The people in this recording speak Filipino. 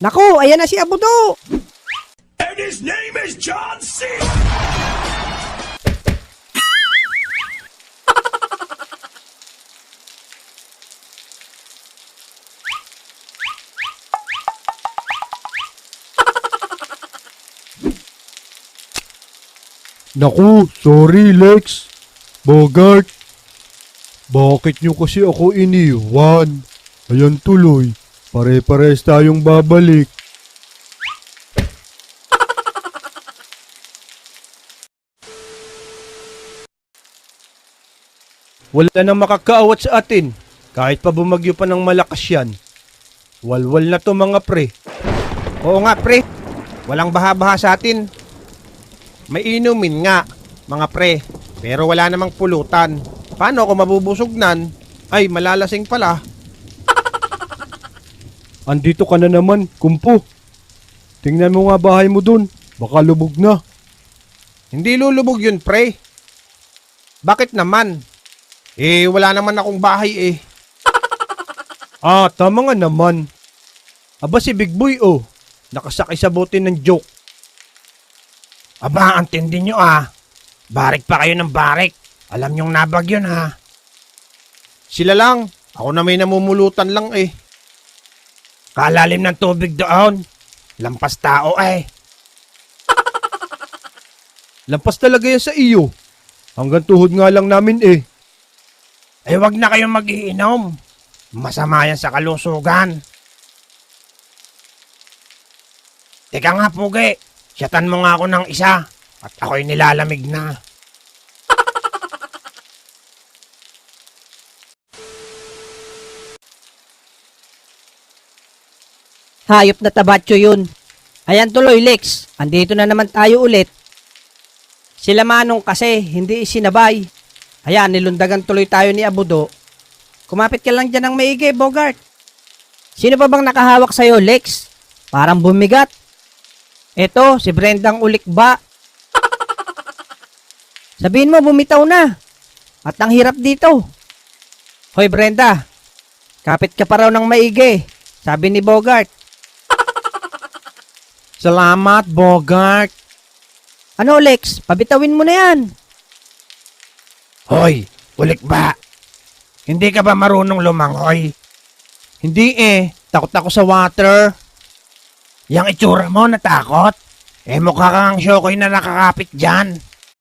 Naku, ayan na si Abudo. And his name is John C. Naku, sorry Lex. Bogart. Bakit nyo kasi ako iniwan? Ayan tuloy, pare-pares tayong babalik. Wala nang makakaawat sa atin. Kahit pa bumagyo pa ng malakas yan. Walwal na to mga pre. Oo nga pre, walang baha-baha sa atin. May inumin nga, mga pre, pero wala namang pulutan. Paano ako mabubusugnan? Ay, malalasing pala. Andito ka na naman, kumpo. Tingnan mo nga bahay mo dun, baka lubog na. Hindi lulubog yun pre. Bakit naman? Wala naman akong bahay eh. Tama nga naman. Aba si Big Boy nakasakay sa bote ng joke. Aba, antindi nyo ah. Barik pa kayo ng barik. Alam nyong nabag yun ha. Sila lang. Ako na may namumulutan lang eh. Kalalim ng tubig doon. Lampas tao eh. Lampas talaga yan sa iyo. Hanggang tuhod nga lang namin eh. Wag na kayong mag-iinom. Masama yan sa kalusugan. Teka nga Pugi. Siyatan mo nga ako ng isa. At ako'y nilalamig na. Hayop na tabatyo yun. Ayan tuloy, Lex. Andito na naman tayo ulit. Sila Manong kasi, hindi isinabay. Ayan, nilundagan tuloy tayo ni Abudo. Kumapit ka lang dyan ng maigi, Bogart. Sino pa bang nakahawak sa'yo, Lex? Parang bumigat. Eto, si Brendang Ulikba. Sabihin mo, bumitaw na. At ang hirap dito. Hoy, Brenda. Kapit ka pa raw ng maigi. Sabi ni Bogart. Salamat, Bogart. Ano, Lex? Pabitawin mo na yan. Hoy, Ulikba. Hindi ka ba marunong lumangoy? Hindi takot ako sa water. Yang itsura mo, natakot? Mukha kang syokoy na nakakapit dyan.